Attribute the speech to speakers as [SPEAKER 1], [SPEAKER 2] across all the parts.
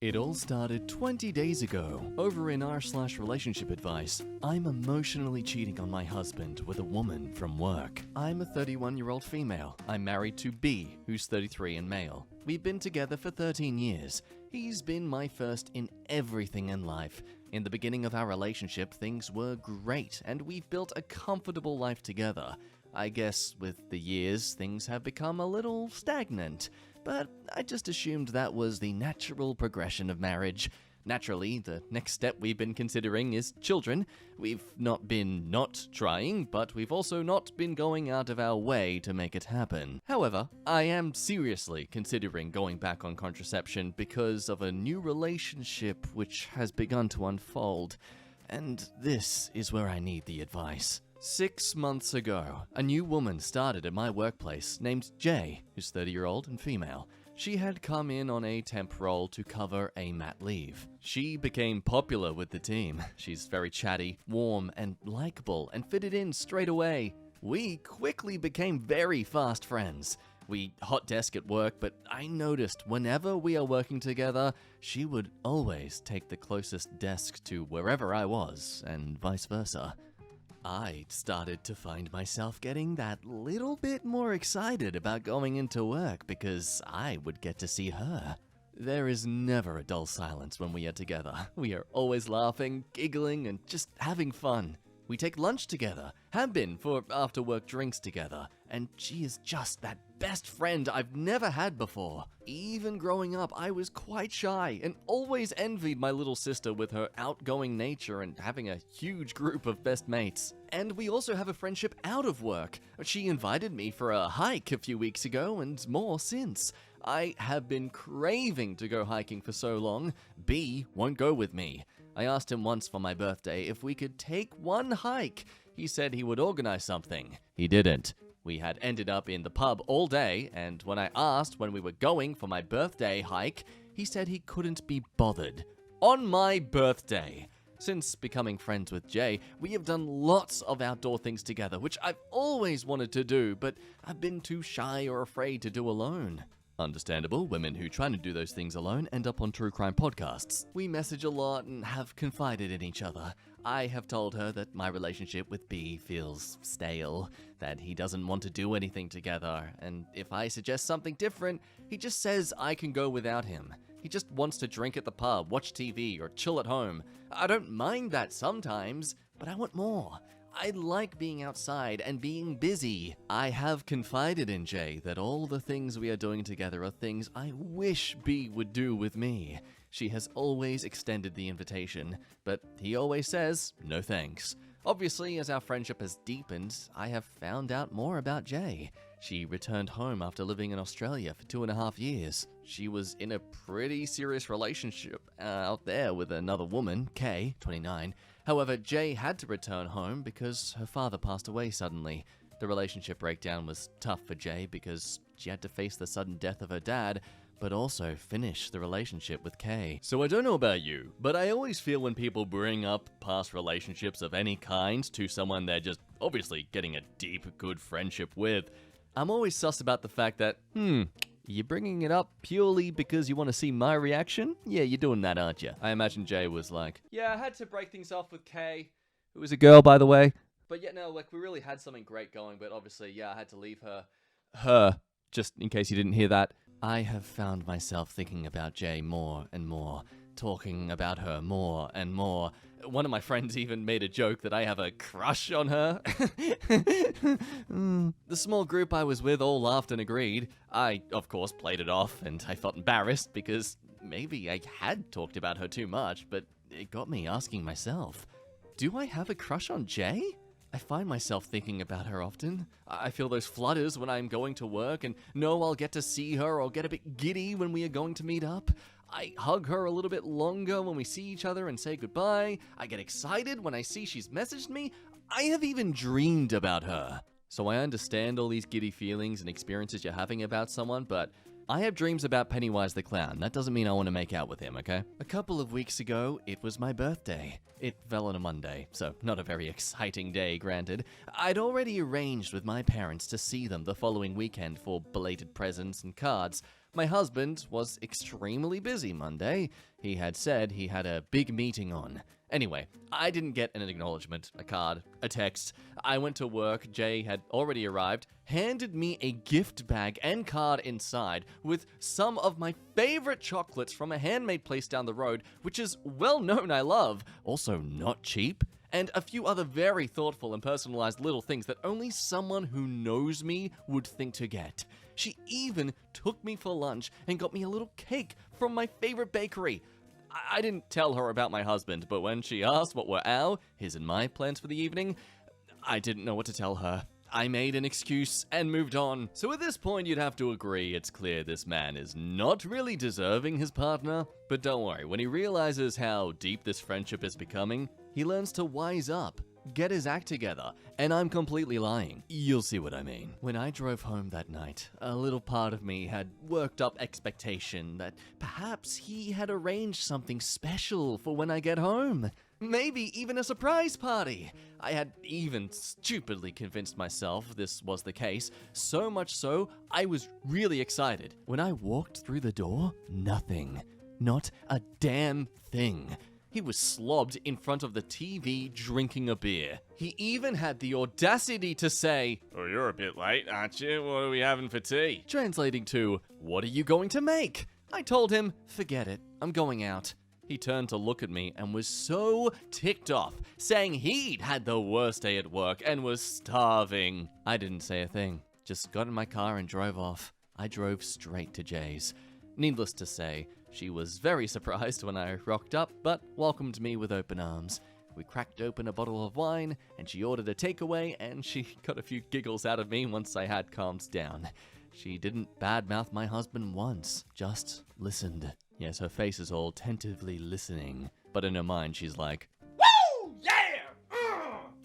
[SPEAKER 1] It all started 20 days ago. Over in r/relationship advice, I'm emotionally cheating on my husband with a woman from work. I'm a 31-year-old female. I'm married to B, who's 33 and male. We've been together for 13 years. He's been my first in everything in life. In the beginning of our relationship, things were great, and we've built a comfortable life together. I guess with the years, things have become a little stagnant. But I just assumed that was the natural progression of marriage. Naturally, the next step we've been considering is children. We've not been not trying, but we've also not been going out of our way to make it happen. However, I am seriously considering going back on contraception because of a new relationship which has begun to unfold. And this is where I need the advice. 6 months ago, a new woman started at my workplace named Jay, who's 30-year-old and female. She had come in on a temp role to cover a mat leave. She became popular with the team. She's very chatty, warm, and likable, and fitted in straight away. We quickly became very fast friends. We hot desk at work, but I noticed whenever we are working together, she would always take the closest desk to wherever I was, and vice versa. I started to find myself getting that little bit more excited about going into work because I would get to see her. There is never a dull silence when we are together. We are always laughing, giggling, and just having fun. We take lunch together, have been for after-work drinks together, and she is just that best friend I've never had before. Even growing up, I was quite shy and always envied my little sister with her outgoing nature and having a huge group of best mates. And we also have a friendship out of work. She invited me for a hike a few weeks ago and more since. I have been craving to go hiking for so long. B won't go with me. I asked him once for my birthday if we could take one hike. He said he would organize something. He didn't. We had ended up in the pub all day, and when I asked when we were going for my birthday hike, he said he couldn't be bothered. On my birthday! Since becoming friends with Jay, we have done lots of outdoor things together, which I've always wanted to do, but I've been too shy or afraid to do alone. Understandable, women who try to do those things alone end up on true crime podcasts. We message a lot and have confided in each other. I have told her that my relationship with B feels stale, that he doesn't want to do anything together, and if I suggest something different, he just says I can go without him. He just wants to drink at the pub, watch TV, or chill at home. I don't mind that sometimes, but I want more. I like being outside and being busy. I have confided in Jay that all the things we are doing together are things I wish B would do with me. She has always extended the invitation, but he always says, no thanks. Obviously, as our friendship has deepened, I have found out more about Jay. She returned home after living in Australia for 2.5 years. She was in a pretty serious relationship out there with another woman, Kay, 29. However, Jay had to return home because her father passed away suddenly. The relationship breakdown was tough for Jay because she had to face the sudden death of her dad, but also finish the relationship with Kay. So I don't know about you, but I always feel when people bring up past relationships of any kind to someone they're just obviously getting a deep, good friendship with, I'm always sus about the fact that, you're bringing it up purely because you want to see my reaction? Yeah, you're doing that, aren't you? I imagine Jay was like, yeah, I had to break things off with Kay, who was a girl, by the way. But yeah, no, like, we really had something great going, but obviously, yeah, I had to leave her, just in case you didn't hear that. I have found myself thinking about Jay more and more, talking about her more and more. One of my friends even made a joke that I have a crush on her. The small group I was with all laughed and agreed. I, of course, played it off, and I felt embarrassed because maybe I had talked about her too much, but it got me asking myself, do I have a crush on Jay? I find myself thinking about her often. I feel those flutters when I'm going to work and know I'll get to see her or get a bit giddy when we are going to meet up. I hug her a little bit longer when we see each other and say goodbye. I get excited when I see she's messaged me. I have even dreamed about her. So I understand all these giddy feelings and experiences you're having about someone, but I have dreams about Pennywise the Clown. That doesn't mean I want to make out with him, okay? A couple of weeks ago, it was my birthday. It fell on a Monday, so not a very exciting day, granted. I'd already arranged with my parents to see them the following weekend for belated presents and cards. My husband was extremely busy Monday. He had said he had a big meeting on. Anyway, I didn't get an acknowledgement, a card, a text. I went to work, Jay had already arrived, handed me a gift bag and card inside with some of my favorite chocolates from a handmade place down the road, which is well known I love, also not cheap, and a few other very thoughtful and personalized little things that only someone who knows me would think to get. She even took me for lunch and got me a little cake from my favorite bakery. I didn't tell her about my husband, but when she asked what were his and my plans for the evening, I didn't know what to tell her. I made an excuse and moved on. So at this point, you'd have to agree it's clear this man is not really deserving his partner. But don't worry, when he realizes how deep this friendship is becoming, he learns to wise up, get his act together, and I'm completely lying. You'll see what I mean. When I drove home that night, a little part of me had worked up expectation that perhaps he had arranged something special for when I get home. Maybe even a surprise party. I had even stupidly convinced myself this was the case, so much so I was really excited. When I walked through the door, nothing. Not a damn thing. He was slobbed in front of the TV drinking a beer. He even had the audacity to say, "Oh, you're a bit late, aren't you? What are we having for tea?" Translating to, "What are you going to make?" I told him, "Forget it, I'm going out." He turned to look at me and was so ticked off, saying he'd had the worst day at work and was starving. I didn't say a thing, just got in my car and drove off. I drove straight to Jay's. Needless to say, she was very surprised when I rocked up, but welcomed me with open arms. We cracked open a bottle of wine, and she ordered a takeaway, and she got a few giggles out of me once I had calmed down. She didn't badmouth my husband once, just listened. Yes, her face is all tentatively listening, but in her mind she's like, "Woo! Yeah!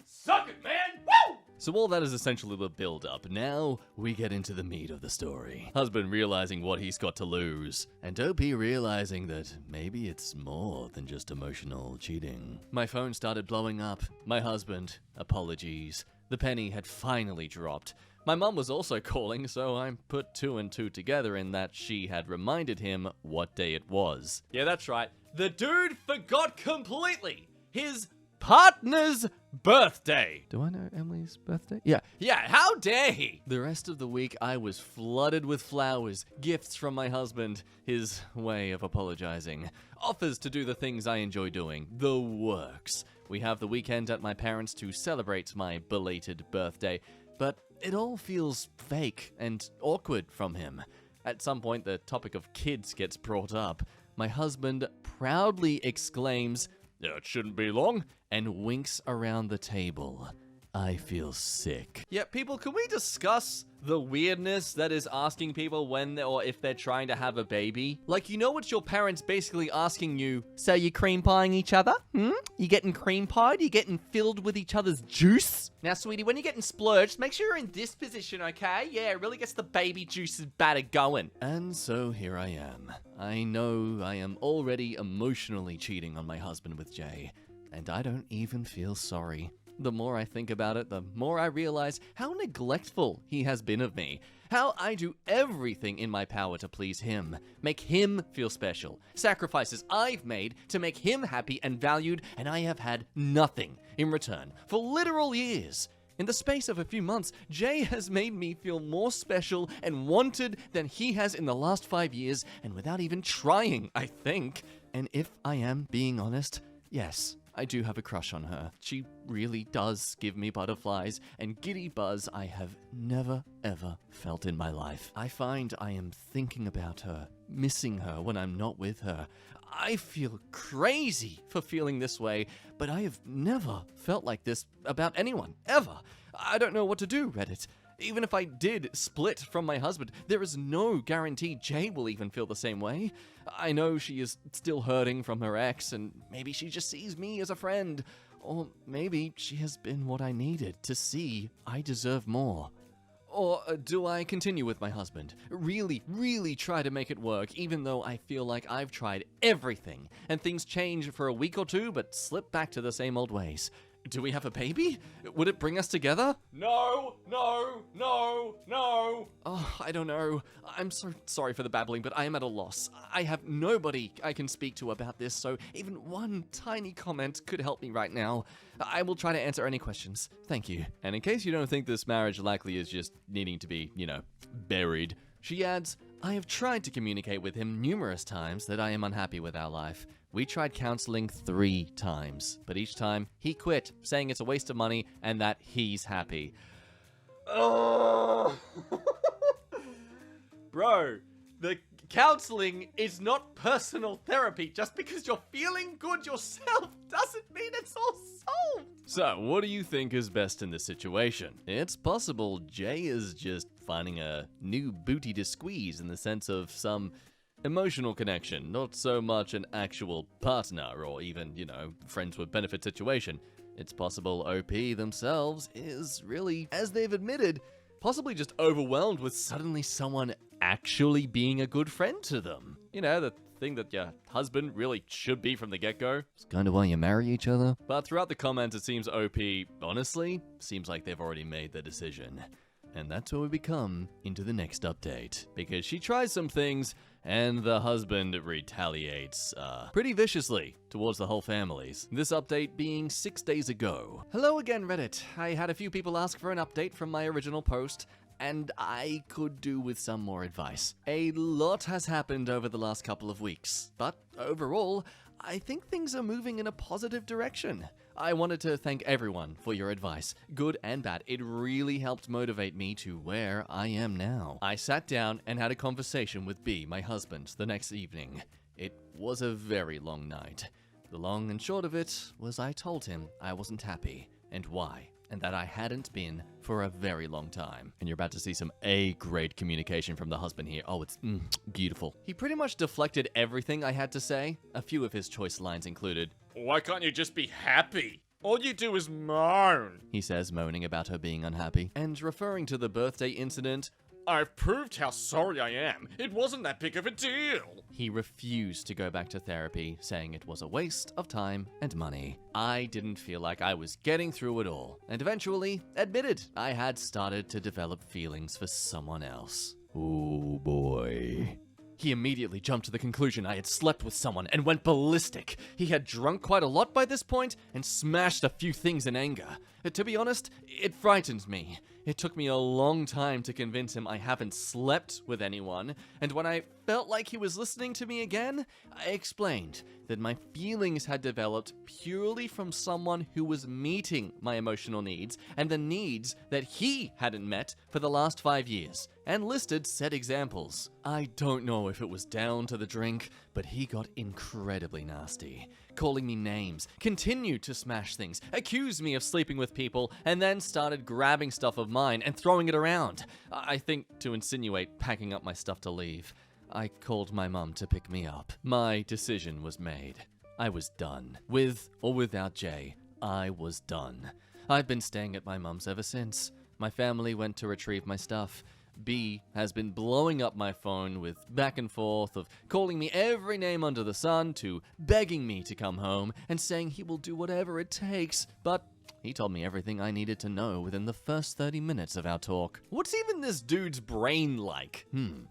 [SPEAKER 1] Suck it, man! Woo!" So all that is essentially the build-up. Now we get into the meat of the story. Husband realizing what he's got to lose, and OP realizing that maybe it's more than just emotional cheating. My phone started blowing up. My husband, apologies. The penny had finally dropped. My mum was also calling, so I put 2 and 2 together in that she had reminded him what day it was. Yeah, that's right. The dude forgot completely his partner's birthday. Do I know Emily's birthday? Yeah, how dare he? The rest of the week, I was flooded with flowers, gifts from my husband, his way of apologizing, offers to do the things I enjoy doing, the works. We have the weekend at my parents' to celebrate my belated birthday, but it all feels fake and awkward from him. At some point, the topic of kids gets brought up. My husband proudly exclaims, "It shouldn't be long," and winks around the table. I feel sick. Yeah, people, can we discuss the weirdness that is asking people when or if they're trying to have a baby? Like, you know, it's your parents basically asking you, "So you cream pieing each other? You getting cream pied? You getting filled with each other's juice? Now, sweetie, when you're getting splurged, make sure you're in this position, okay? Yeah, it really gets the baby juices batter going." And so here I am. I know I am already emotionally cheating on my husband with Jay, and I don't even feel sorry. The more I think about it, the more I realize how neglectful he has been of me. How I do everything in my power to please him, make him feel special. Sacrifices I've made to make him happy and valued, and I have had nothing in return for literal years. In the space of a few months, Jay has made me feel more special and wanted than he has in the last 5 years, and without even trying, I think. And if I am being honest, yes, I do have a crush on her. She really does give me butterflies and giddy buzz I have never, ever felt in my life. I find I am thinking about her, missing her when I'm not with her. I feel crazy for feeling this way, but I have never felt like this about anyone, ever. I don't know what to do, Reddit. Even if I did split from my husband, there is no guarantee Jay will even feel the same way. I know she is still hurting from her ex, and maybe she just sees me as a friend. Or maybe she has been what I needed to see I deserve more. Or do I continue with my husband? Really try to make it work, even though I feel like I've tried everything, and things change for a week or two, but slip back to the same old ways. Do we have a baby? Would it bring us together? No, no, no, no. Oh, I don't know. I'm so sorry for the babbling, but I am at a loss. I have nobody I can speak to about this, so even one tiny comment could help me right now. I will try to answer any questions. Thank you. And in case you don't think this marriage likely is just needing to be, buried, she adds, I have tried to communicate with him numerous times that I am unhappy with our life. We tried counseling 3 times, but each time he quit, saying it's a waste of money and that he's happy. Oh. Bro, the counseling is not personal therapy. Just because you're feeling good yourself doesn't mean it's all solved. So, what do you think is best in this situation? It's possible Jay is just finding a new booty to squeeze in the sense of some emotional connection, not so much an actual partner or even, friends with benefit situation. It's possible OP themselves is really, as they've admitted, possibly just overwhelmed with suddenly someone actually being a good friend to them. The thing that your husband really should be from the get-go. It's kind of why you marry each other. But throughout the comments, it seems OP, honestly, seems like they've already made their decision. And that's where we come into the next update. Because she tries some things, and the husband retaliates pretty viciously towards the whole families. This update being 6 days ago. Hello again, Reddit. I had a few people ask for an update from my original post, and I could do with some more advice. A lot has happened over the last couple of weeks, but overall, I think things are moving in a positive direction. I wanted to thank everyone for your advice, good and bad. It really helped motivate me to where I am now. I sat down and had a conversation with B, my husband, the next evening. It was a very long night. The long and short of it was I told him I wasn't happy, and why, and that I hadn't been for a very long time. And you're about to see some A-grade communication from the husband here. Oh, it's beautiful. He pretty much deflected everything I had to say. A few of his choice lines included, "Why can't you just be happy? All you do is moan," he says, moaning about her being unhappy. And referring to the birthday incident, "I've proved how sorry I am. It wasn't that big of a deal." He refused to go back to therapy, saying it was a waste of time and money. I didn't feel like I was getting through it all, and eventually admitted I had started to develop feelings for someone else. Oh boy. He immediately jumped to the conclusion I had slept with someone and went ballistic. He had drunk quite a lot by this point and smashed a few things in anger. To be honest, it frightened me. It took me a long time to convince him I haven't slept with anyone, and when I felt like he was listening to me again, I explained that my feelings had developed purely from someone who was meeting my emotional needs and the needs that he hadn't met for the last 5 years, and listed said examples. I don't know if it was down to the drink, but he got incredibly nasty, calling me names, continued to smash things, accused me of sleeping with people, and then started grabbing stuff of mine and throwing it around. I think to insinuate packing up my stuff to leave. I called my mum to pick me up. My decision was made. I was done. With or without Jay, I was done. I've been staying at my mum's ever since. My family went to retrieve my stuff. B has been blowing up my phone with back and forth of calling me every name under the sun to begging me to come home and saying he will do whatever it takes, but he told me everything I needed to know within the first 30 minutes of our talk. What's even this dude's brain like?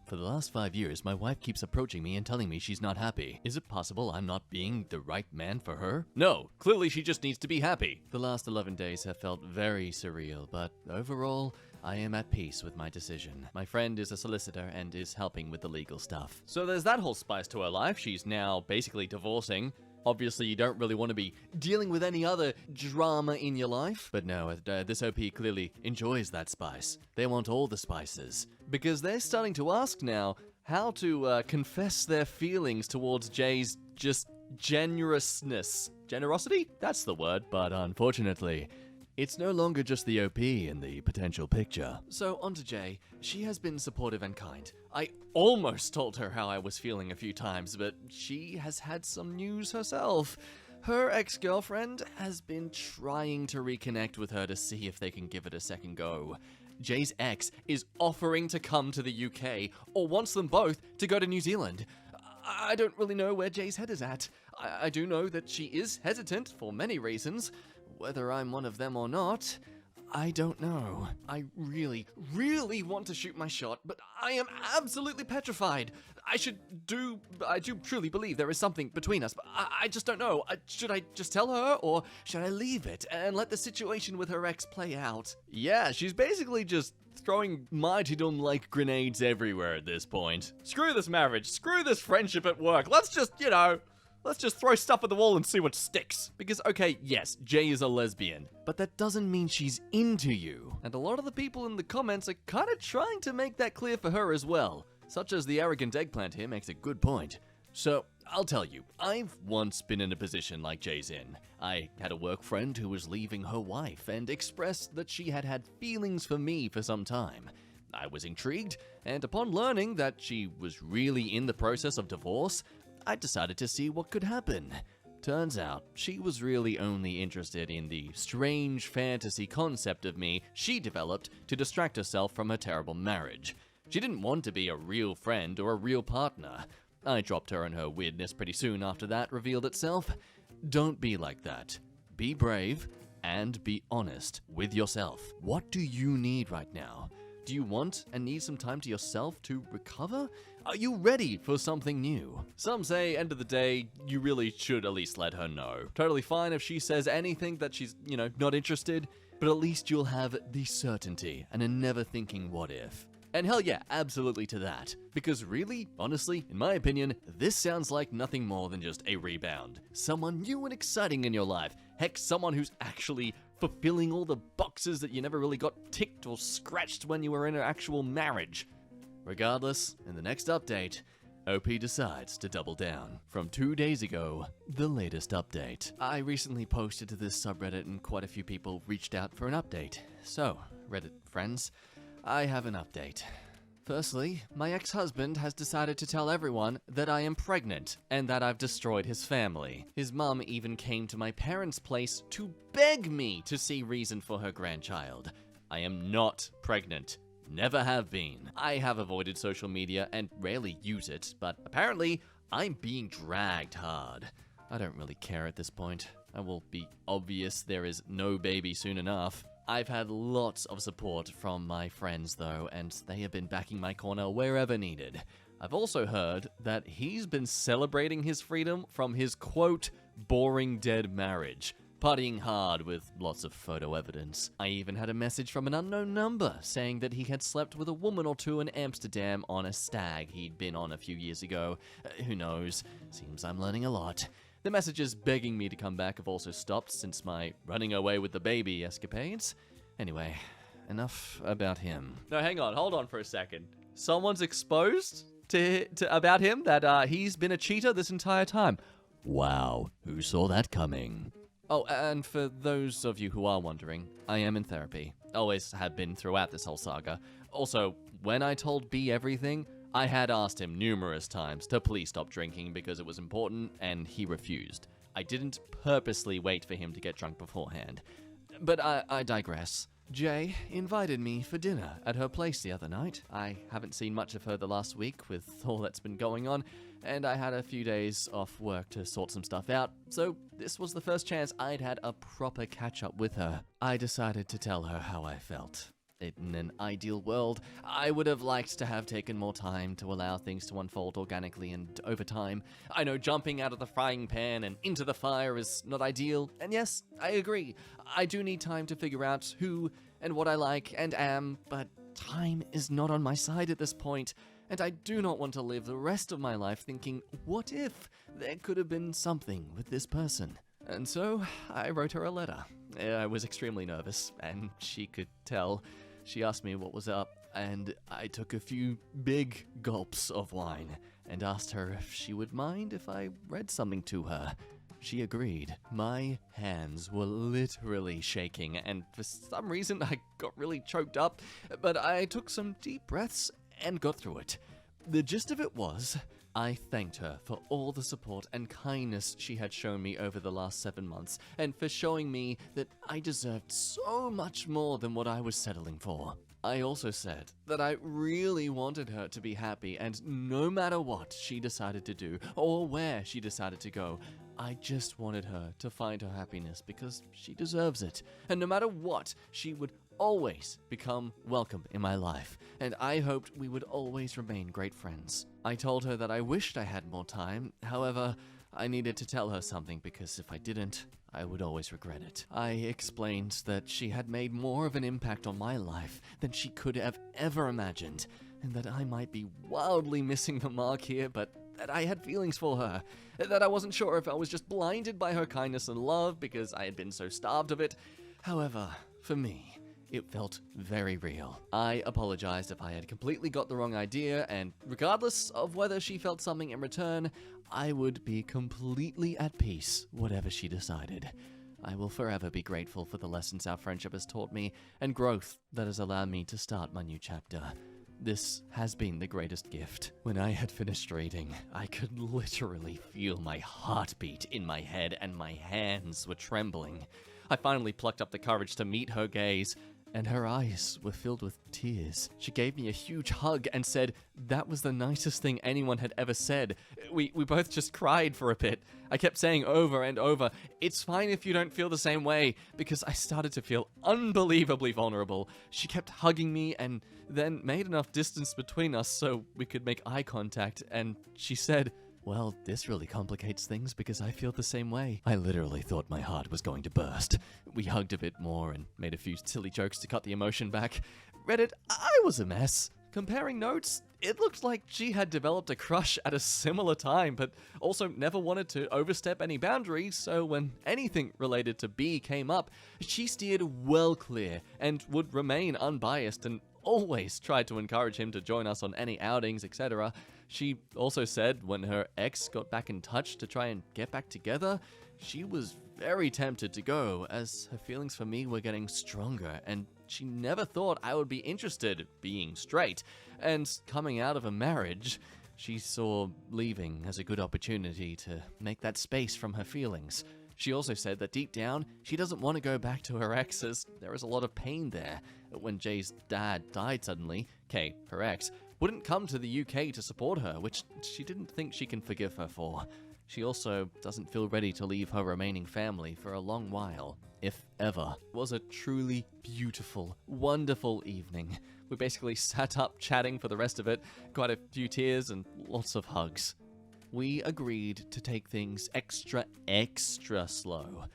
[SPEAKER 1] For the last 5 years, my wife keeps approaching me and telling me she's not happy. Is it possible I'm not being the right man for her? No, clearly she just needs to be happy. The last 11 days have felt very surreal, but overall, I am at peace with my decision. My friend is a solicitor and is helping with the legal stuff. So there's that whole spice to her life. She's now basically divorcing. Obviously, you don't really want to be dealing with any other drama in your life. But no, this OP clearly enjoys that spice. They want all the spices. Because they're starting to ask now how to confess their feelings towards Jay's just generousness. Generosity? That's the word. But unfortunately, it's no longer just the OP in the potential picture. So, on to Jay. She has been supportive and kind. I almost told her how I was feeling a few times, but she has had some news herself. Her ex-girlfriend has been trying to reconnect with her to see if they can give it a second go. Jay's ex is offering to come to the UK, or wants them both to go to New Zealand. I don't really know where Jay's head is at. I do know that she is hesitant for many reasons. whether I'm one of them or not, I don't know. I really, really want to shoot my shot, but I am absolutely petrified. I do truly believe there is something between us, but I just don't know. Should I just tell her, or should I leave it and let the situation with her ex play out? Yeah, she's basically just throwing martyrdom-like grenades everywhere at this point. Screw this marriage, screw this friendship at work. Let's just throw stuff at the wall and see what sticks. Because, okay, yes, Jay is a lesbian, but that doesn't mean she's into you. And a lot of the people in the comments are kind of trying to make that clear for her as well. Such as the arrogant eggplant here makes a good point. So, I'll tell you, I've once been in a position like Jay's in. I had a work friend who was leaving her wife and expressed that she had had feelings for me for some time. I was intrigued, and upon learning that she was really in the process of divorce, I decided to see what could happen. Turns out, she was really only interested in the strange fantasy concept of me she developed to distract herself from her terrible marriage. She didn't want to be a real friend or a real partner. I dropped her and her weirdness pretty soon after that revealed itself. Don't be like that. Be brave and be honest with yourself. What do you need right now? Do you want and need some time to yourself to recover? Are you ready for something new? Some say, end of the day, you really should at least let her know. Totally fine if she says anything that she's, not interested, but at least you'll have the certainty and a never thinking what if. And hell yeah, absolutely to that. Because really, honestly, in my opinion, this sounds like nothing more than just a rebound. Someone new and exciting in your life. Heck, someone who's actually fulfilling all the boxes that you never really got ticked or scratched when you were in an actual marriage. Regardless, in the next update, OP decides to double down. From 2 days ago, the latest update. I recently posted to this subreddit and quite a few people reached out for an update. So, Reddit friends, I have an update. Firstly, my ex-husband has decided to tell everyone that I am pregnant and that I've destroyed his family. His mum even came to my parents' place to beg me to see reason for her grandchild. I am not pregnant. Never have been. I have avoided social media and rarely use it, but apparently I'm being dragged hard. I don't really care at this point. I will be obvious there is no baby soon enough. I've had lots of support from my friends though, and they have been backing my corner wherever needed. I've also heard that he's been celebrating his freedom from his quote, boring dead marriage, partying hard with lots of photo evidence. I even had a message from an unknown number saying that he had slept with a woman or two in Amsterdam on a stag he'd been on a few years ago. Who knows? Seems I'm learning a lot. The messages begging me to come back have also stopped since my running away with the baby escapades. Anyway, enough about him. No, hang on, hold on for a second. Someone's exposed to about him that he's been a cheater this entire time. Wow, who saw that coming? Oh, and for those of you who are wondering, I am in therapy. Always have been throughout this whole saga. Also, when I told B everything, I had asked him numerous times to please stop drinking because it was important, and he refused. I didn't purposely wait for him to get drunk beforehand. But I digress. Jay invited me for dinner at her place the other night. I haven't seen much of her the last week with all that's been going on, and I had a few days off work to sort some stuff out, so this was the first chance I'd had a proper catch-up with her. I decided to tell her how I felt. In an ideal world, I would have liked to have taken more time to allow things to unfold organically and over time. I know jumping out of the frying pan and into the fire is not ideal, and yes, I agree. I do need time to figure out who and what I like and am, but time is not on my side at this point, and I do not want to live the rest of my life thinking, what if there could have been something with this person? And so, I wrote her a letter. I was extremely nervous, and she could tell. She asked me what was up, and I took a few big gulps of wine and asked her if she would mind if I read something to her. She agreed. My hands were literally shaking, and for some reason I got really choked up, but I took some deep breaths and got through it. The gist of it was, I thanked her for all the support and kindness she had shown me over the last 7 months, and for showing me that I deserved so much more than what I was settling for. I also said that I really wanted her to be happy, and no matter what she decided to do, or where she decided to go, I just wanted her to find her happiness because she deserves it. And no matter what, she would always become welcome in my life. And I hoped we would always remain great friends. I told her that I wished I had more time. However, I needed to tell her something because if I didn't, I would always regret it. I explained that she had made more of an impact on my life than she could have ever imagined, and that I might be wildly missing the mark here, but that I had feelings for her, that I wasn't sure if I was just blinded by her kindness and love because I had been so starved of it. However, for me, it felt very real. I apologized if I had completely got the wrong idea, and regardless of whether she felt something in return, I would be completely at peace, whatever she decided. I will forever be grateful for the lessons our friendship has taught me, and growth that has allowed me to start my new chapter. This has been the greatest gift. When I had finished reading, I could literally feel my heartbeat in my head, and my hands were trembling. I finally plucked up the courage to meet her gaze, and her eyes were filled with tears. She gave me a huge hug and said that was the nicest thing anyone had ever said. We both just cried for a bit. I kept saying over and over, "It's fine if you don't feel the same way," because I started to feel unbelievably vulnerable. She kept hugging me and then made enough distance between us so we could make eye contact, and she said, "Well, this really complicates things because I feel the same way." I literally thought my heart was going to burst. We hugged a bit more and made a few silly jokes to cut the emotion back. Reddit, I was a mess. Comparing notes, it looked like she had developed a crush at a similar time, but also never wanted to overstep any boundaries, so when anything related to B came up, she steered well clear and would remain unbiased and always tried to encourage him to join us on any outings, etc. She also said when her ex got back in touch to try and get back together, she was very tempted to go, as her feelings for me were getting stronger, and she never thought I would be interested, being straight. And coming out of a marriage, she saw leaving as a good opportunity to make that space from her feelings. She also said that deep down, she doesn't want to go back to her ex, as there is a lot of pain there. When Jay's dad died suddenly, Kay, her ex, wouldn't come to the UK to support her, which she didn't think she can forgive her for. She also doesn't feel ready to leave her remaining family for a long while, if ever. It was a truly beautiful, wonderful evening. We basically sat up chatting for the rest of it, quite a few tears and lots of hugs. We agreed to take things extra slow.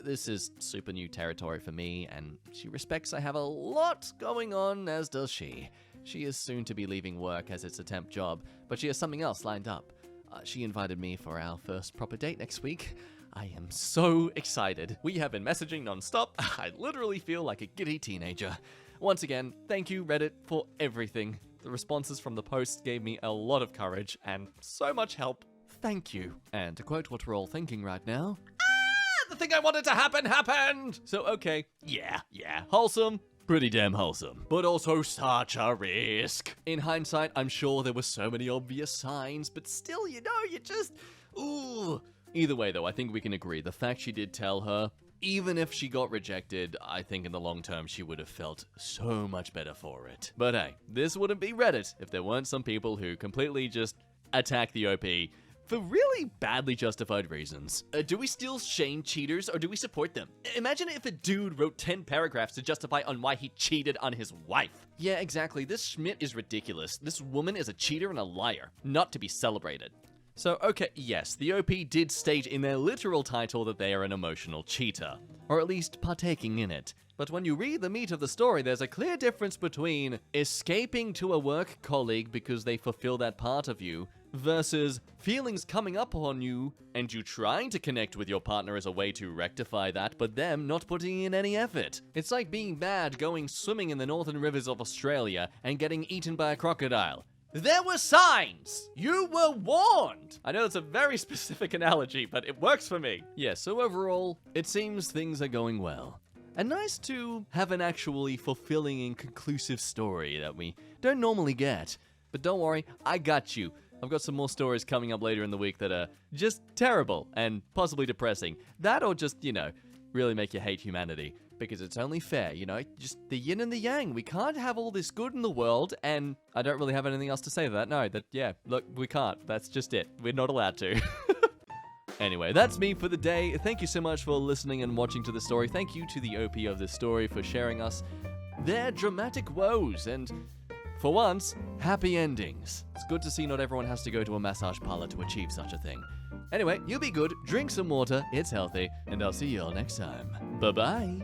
[SPEAKER 1] This is super new territory for me, and she respects I have a lot going on, as does she. She is soon to be leaving work as it's a temp job, but she has something else lined up. She invited me for our first proper date next week. I am so excited. We have been messaging non-stop. I literally feel like a giddy teenager. Once again, thank you, Reddit, for everything. The responses from the posts gave me a lot of courage and so much help. Thank you. And to quote what we're all thinking right now, the thing I wanted to happen happened! So, okay, yeah, wholesome. Pretty damn wholesome. But also such a risk. In hindsight, I'm sure there were so many obvious signs, but still, you just... ooh. Either way, though, I think we can agree. The fact she did tell her, even if she got rejected, I think in the long term she would have felt so much better for it. But hey, this wouldn't be Reddit if there weren't some people who completely just attack the OP for really badly justified reasons. Do we still shame cheaters or do we support them? Imagine if a dude wrote 10 paragraphs to justify on why he cheated on his wife. Yeah, exactly. This Schmidt is ridiculous. This woman is a cheater and a liar, not to be celebrated. So, okay, yes, the OP did state in their literal title that they are an emotional cheater, or at least partaking in it. But when you read the meat of the story, there's a clear difference between escaping to a work colleague because they fulfill that part of you, versus feelings coming up on you and you trying to connect with your partner as a way to rectify that, but them not putting in any effort. It's like being bad going swimming in the northern rivers of Australia and getting eaten by a crocodile. There were signs! You were warned! I know it's a very specific analogy, but it works for me. Yeah, so overall, it seems things are going well. And nice to have an actually fulfilling and conclusive story that we don't normally get. But don't worry, I got you. I've got some more stories coming up later in the week that are just terrible and possibly depressing. That or just, really make you hate humanity. Because it's only fair, just the yin and the yang. We can't have all this good in the world, and I don't really have anything else to say to that. No, look, we can't. That's just it. We're not allowed to. Anyway, that's me for the day. Thank you so much for listening and watching to the story. Thank you to the OP of this story for sharing us their dramatic woes and, for once, happy endings. It's good to see not everyone has to go to a massage parlor to achieve such a thing. Anyway, you be good, drink some water, it's healthy, and I'll see you all next time. Bye-bye.